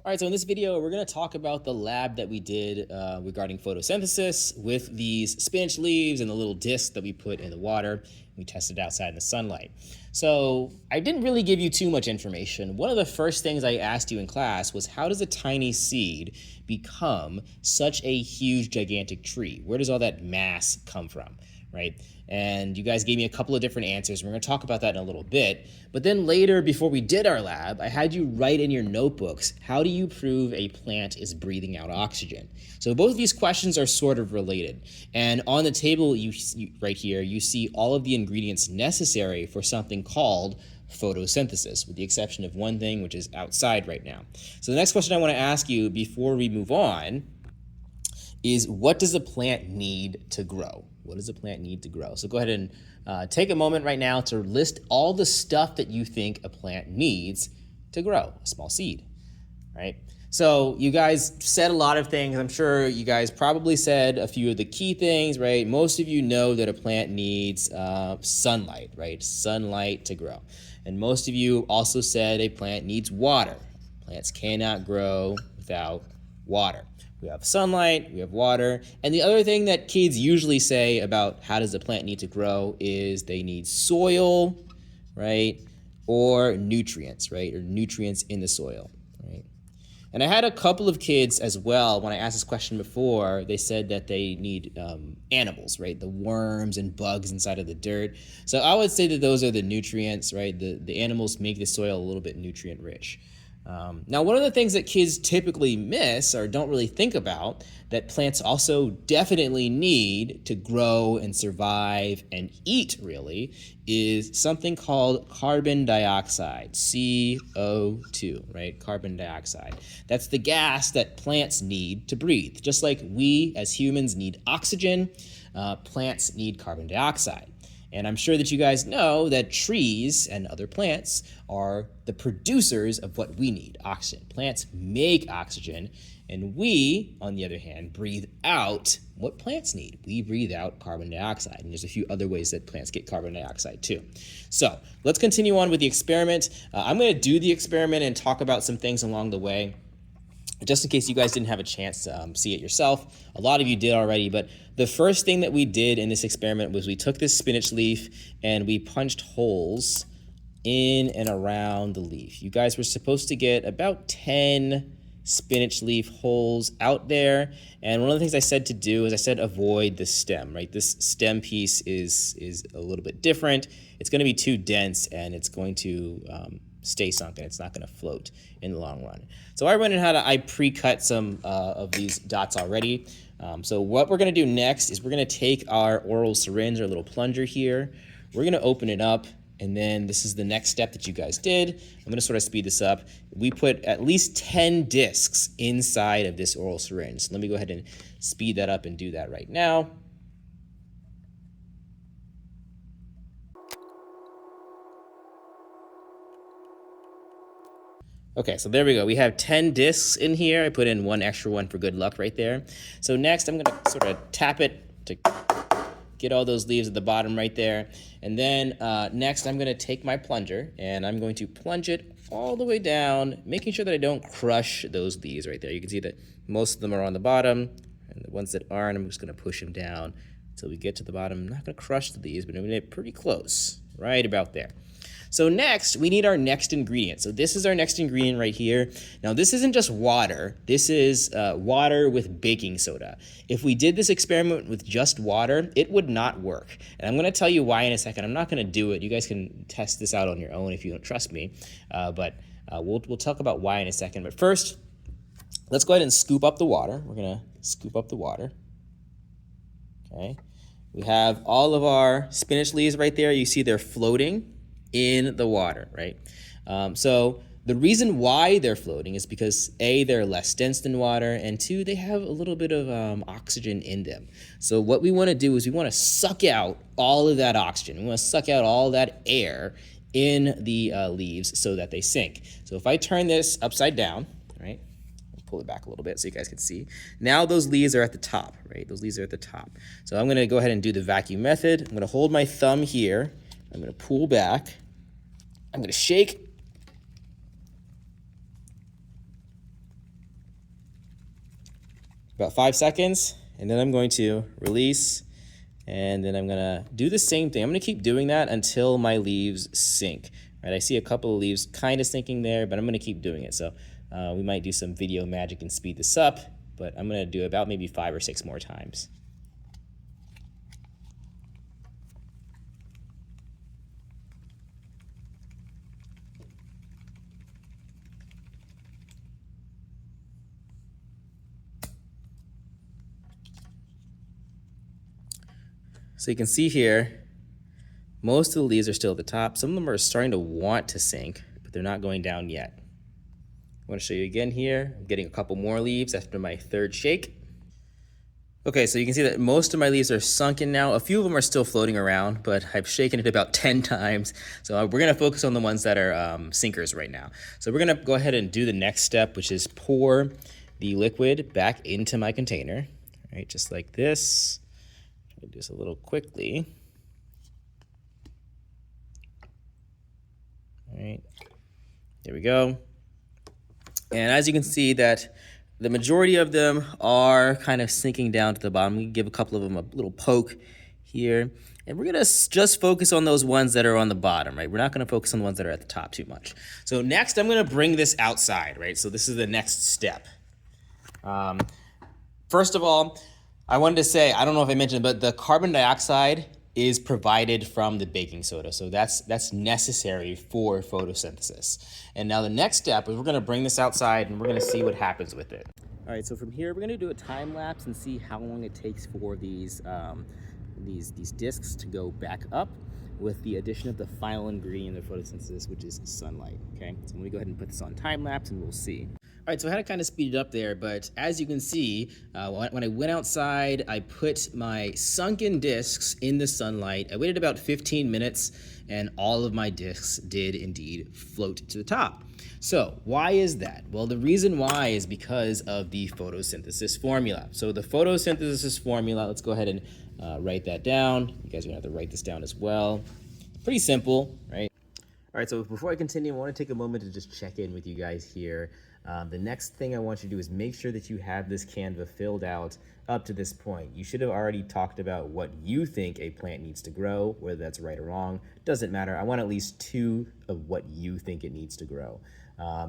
All right, so in this video, we're going to talk about the lab that we did regarding photosynthesis with these spinach leaves and the little disc that we put in the water. We tested outside in the sunlight. So I didn't really give you too much information. One of the first things I asked you in class was, how does a tiny seed become such a huge, gigantic tree? Where does all that mass come from, right? And you guys gave me a couple of different answers. We're going to talk about that in a little bit. But then later, before we did our lab, I had you write in your notebooks, how do you prove a plant is breathing out oxygen? So both of these questions are sort of related. And on the table right here, you see all of the ingredients necessary for something called photosynthesis, with the exception of one thing, which is outside right now. So the next question I want to ask you before we move on is, what does a plant need to grow? What does a plant need to grow? So go ahead and take a moment right now to list all the stuff that you think a plant needs to grow a small seed, right? So you guys said a lot of things. I'm sure you guys probably said a few of the key things, right? Most of you know that a plant needs sunlight, right? Sunlight to grow. And most of you also said a plant needs water. Plants cannot grow without water. We have sunlight, we have water, and the other thing that kids usually say about how does a plant need to grow is they need soil, right, or nutrients, right, or nutrients in the soil, right? And I had a couple of kids as well, when I asked this question before, they said that they need animals, right, the worms and bugs inside of the dirt. So I would say that those are the nutrients, right? The animals make the soil a little bit nutrient rich. Now, one of the things that kids typically miss or don't really think about that plants also definitely need to grow and survive and eat, really, is something called carbon dioxide, CO2, right? Carbon dioxide. That's the gas that plants need to breathe. Just like we as humans need oxygen, plants need carbon dioxide. And I'm sure that you guys know that trees and other plants are the producers of what we need, oxygen. Plants make oxygen, and we, on the other hand, breathe out what plants need. We breathe out carbon dioxide, and there's a few other ways that plants get carbon dioxide too. So let's continue on with the experiment. I'm going to do the experiment and talk about some things along the way, just in case you guys didn't have a chance to see it yourself. A lot of you did already, but the first thing that we did in this experiment was we took this spinach leaf and we punched holes in and around the leaf. You guys were supposed to get about 10 spinach leaf holes out there, and one of the things I said to do is I said avoid the stem, right? This stem piece is a little bit different. It's going to be too dense, and it's going to stay sunken. It's not going to float in the long run. So I went ahead and I pre-cut some of these dots already. So what we're going to do next is we're going to take our oral syringe, our little plunger here. We're going to open it up, and then this is the next step that you guys did. I'm going to sort of speed this up. We put at least 10 discs inside of this oral syringe. So let me go ahead and speed that up and do that right now. Okay, so there we go. We have 10 discs in here. I put in one extra one for good luck right there. So next I'm going to sort of tap it to get all those leaves at the bottom right there. And then next I'm going to take my plunger and I'm going to plunge it all the way down, making sure that I don't crush those leaves right there. You can see that most of them are on the bottom, and the ones that aren't, I'm just going to push them down until we get to the bottom. I'm not going to crush the leaves, but I'm going to get pretty close, right about there. So next, we need our next ingredient. So this is our next ingredient right here. Now, this isn't just water. This is water with baking soda. If we did this experiment with just water, it would not work. And I'm going to tell you why in a second. I'm not going to do it. You guys can test this out on your own if you don't trust me. But we'll talk about why in a second. But first, let's go ahead and scoop up the water. We're going to scoop up the water. Okay. We have all of our spinach leaves right there. You see they're floating in the water, right? So the reason why they're floating is because A, they're less dense than water, and two, they have a little bit of oxygen in them. So what we want to do is we want to suck out all of that oxygen. We want to suck out all that air in the leaves so that they sink. So if I turn this upside down, right? Pull it back a little bit so you guys can see. Now those leaves are at the top, right? Those leaves are at the top. So I'm going to go ahead and do the vacuum method. I'm going to hold my thumb here. I'm going to pull back. I'm going to shake. about 5 seconds, and then I'm going to release, and then I'm gonna do the same thing. I'm gonna keep doing that until my leaves sink. Right, I see a couple of leaves kind of sinking there, but I'm gonna keep doing it. So we might do some video magic and speed this up, but I'm gonna do about maybe 5 or 6 more times. So you can see here, most of the leaves are still at the top. Some of them are starting to want to sink, but they're not going down yet. I want to show you again here. I'm getting a couple more leaves after my third shake. Okay, so you can see that most of my leaves are sunken now. A few of them are still floating around, but I've shaken it about 10 times. So we're gonna focus on the ones that are sinkers right now. So we're gonna go ahead and do the next step, which is pour the liquid back into my container, right? Just like this. Try to do this a little quickly. All right, there we go. And as you can see that the majority of them are kind of sinking down to the bottom. We can give a couple of them a little poke here. And we're gonna just focus on those ones that are on the bottom, right? We're not gonna focus on the ones that are at the top too much. So next I'm gonna bring this outside, right? So this is the next step. First of all, I wanted to say, I don't know if I mentioned, but the carbon dioxide is provided from the baking soda. So that's necessary for photosynthesis. And now the next step is we're gonna bring this outside and we're gonna see what happens with it. All right, so from here, we're gonna do a time lapse and see how long it takes for these discs to go back up with the addition of the final ingredient of photosynthesis, which is sunlight, okay? So I'm gonna go ahead and put this on time lapse and we'll see. All right, so I had to kind of speed it up there, but as you can see, when I went outside, I put my sunken discs in the sunlight. I waited about 15 minutes, and all of my discs did indeed float to the top. So why is that? Well, the reason why is because of the photosynthesis formula. So the photosynthesis formula, let's go ahead and write that down. You guys are gonna have to write this down as well. Pretty simple, right? All right, so before I continue, I want to take a moment to just check in with you guys here. The next thing I want you to do is make sure that you have this Canva filled out up to this point. You should have already talked about what you think a plant needs to grow, whether that's right or wrong. Doesn't matter. I want at least 2 of what you think it needs to grow.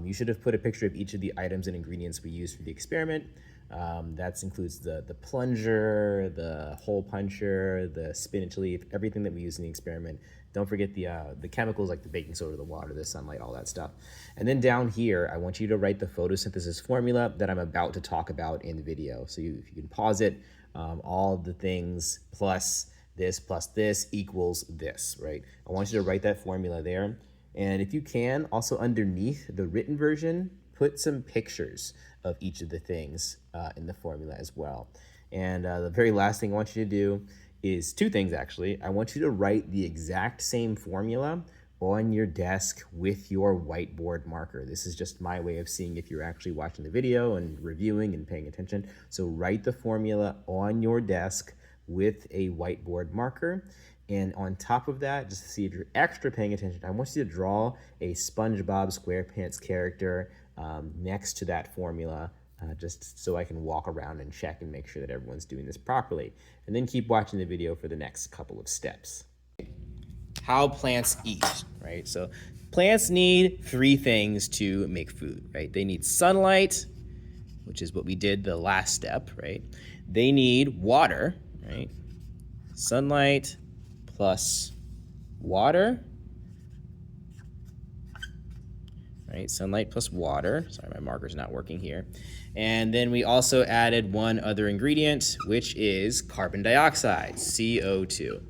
You should have put a picture of each of the items and ingredients we used for the experiment. That includes the plunger, the hole puncher, the spinach leaf, everything that we used in the experiment. Don't forget the chemicals like the baking soda, the water, the sunlight, all that stuff. And then down here, I want you to write the photosynthesis formula that I'm about to talk about in the video. So if you can pause it, all the things plus this equals this, right? I want you to write that formula there. And if you can, also underneath the written version, put some pictures of each of the things in the formula as well. And the very last thing I want you to do is 2 things actually. I want you to write the exact same formula on your desk with your whiteboard marker. This is just my way of seeing if you're actually watching the video and reviewing and paying attention. So write the formula on your desk with a whiteboard marker. And on top of that, just to see if you're extra paying attention, I want you to draw a SpongeBob SquarePants character next to that formula, just so I can walk around and check and make sure that everyone's doing this properly. And then keep watching the video for the next couple of steps. How plants eat, right? So plants need 3 things to make food, right? They need sunlight, which is what we did the last step, right? They need water, right? Sunlight plus water, right? Sunlight plus water. Sorry, my marker's not working here. And then we also added one other ingredient, which is carbon dioxide, CO2.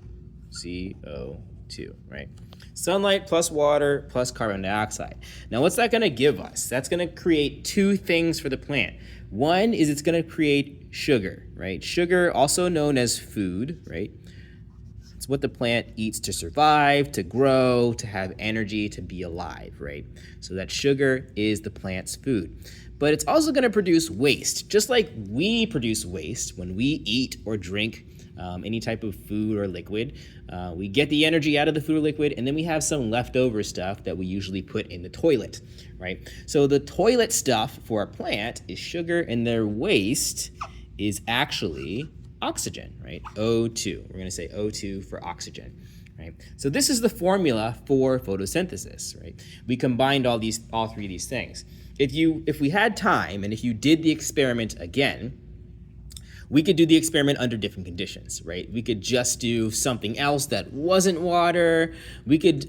CO2, right? Sunlight plus water plus carbon dioxide. Now, what's that gonna give us? That's gonna create 2 things for the plant. One is it's gonna create sugar, right? Sugar, also known as food, right? It's what the plant eats to survive, to grow, to have energy, to be alive, right? So that sugar is the plant's food. But it's also gonna produce waste, just like we produce waste when we eat or drink any type of food or liquid. We get the energy out of the food or liquid, and then we have some leftover stuff that we usually put in the toilet, right? So the toilet stuff for a plant is sugar, and their waste is actually oxygen, right? O2. We're going to say O2 for oxygen, right? So this is the formula for photosynthesis, right? We combined all three of these things. If we had time and if you did the experiment again, we could do the experiment under different conditions, right? We could just do something else that wasn't water. We could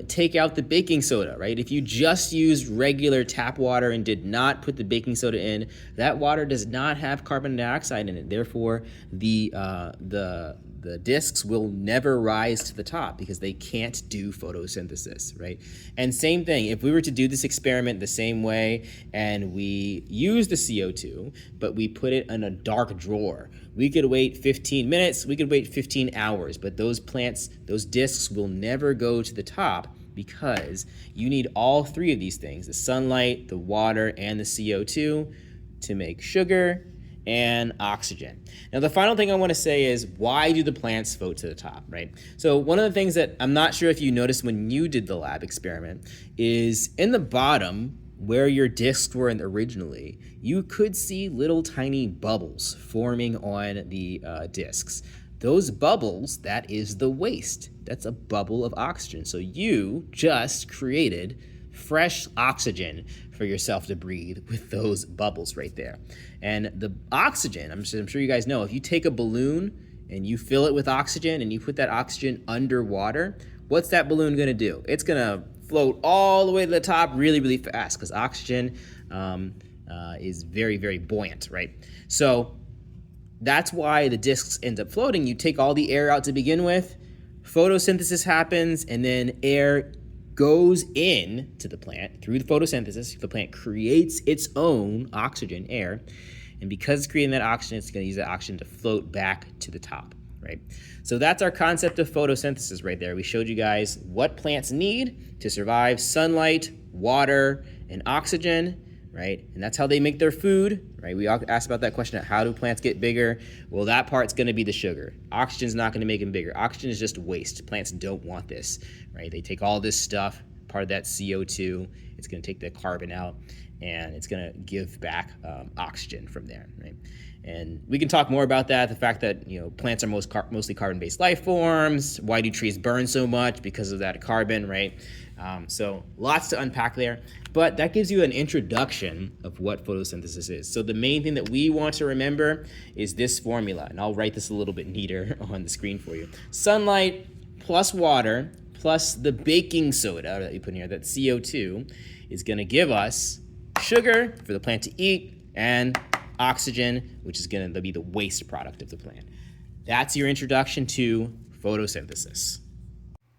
take out the baking soda, right? If you just used regular tap water and did not put the baking soda in, that water does not have carbon dioxide in it. Therefore, the discs will never rise to the top because they can't do photosynthesis, right? And same thing, if we were to do this experiment the same way and we use the CO2, but we put it in a dark drawer, we could wait 15 minutes, we could wait 15 hours, but those discs will never go to the top because you need all three of these things, the sunlight, the water, and the CO2 to make sugar and oxygen. Now, the final thing I want to say is, why do the plants float to the top, right? So one of the things that I'm not sure if you noticed when you did the lab experiment is in the bottom where your discs were originally, you could see little tiny bubbles forming on the discs. Those bubbles, that is the waste. That's a bubble of oxygen. So you just created fresh oxygen for yourself to breathe with those bubbles right there. And the oxygen, I'm sure you guys know, if you take a balloon and you fill it with oxygen and you put that oxygen underwater, what's that balloon gonna do? It's gonna float all the way to the top really, really fast because oxygen is very, very buoyant, right? So that's why the discs end up floating. You take all the air out to begin with, photosynthesis happens, and then air goes in to the plant through the photosynthesis. The plant creates its own oxygen, air, and because it's creating that oxygen, it's going to use that oxygen to float back to the top, right? So that's our concept of photosynthesis right there. We showed you guys what plants need to survive: sunlight, water, and oxygen, right? And that's how they make their food, right? We asked about that question, how do plants get bigger? Well, that part's going to be the sugar. Oxygen's not going to make them bigger. Oxygen is just waste. Plants don't want this, right? They take all this stuff, part of that CO2, it's going to take the carbon out, and it's going to give back oxygen from there, right? And we can talk more about that, the fact that, you know, plants are mostly carbon-based life forms. Why do trees burn so much? Because of that carbon, right? So lots to unpack there, but that gives you an introduction of what photosynthesis is. So the main thing that we want to remember is this formula, and I'll write this a little bit neater on the screen for you. Sunlight plus water plus the baking soda that you put in here, that CO2, is going to give us sugar for the plant to eat and oxygen, which is going to be the waste product of the plant. That's your introduction to photosynthesis.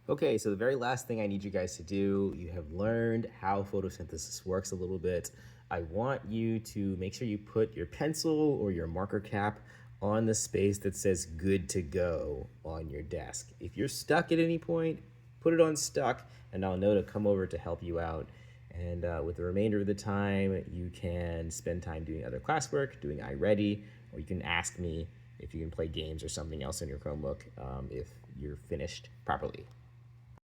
Okay, so the very last thing I need you guys to do, you have learned how photosynthesis works a little bit. I want you to make sure you put your pencil or your marker cap on the space that says good to go on your desk. If you're stuck at any point, put it on stuck, and I'll know to come over to help you out. And with the remainder of the time, you can spend time doing other classwork, doing iReady, or you can ask me if you can play games or something else in your Chromebook if you're finished properly.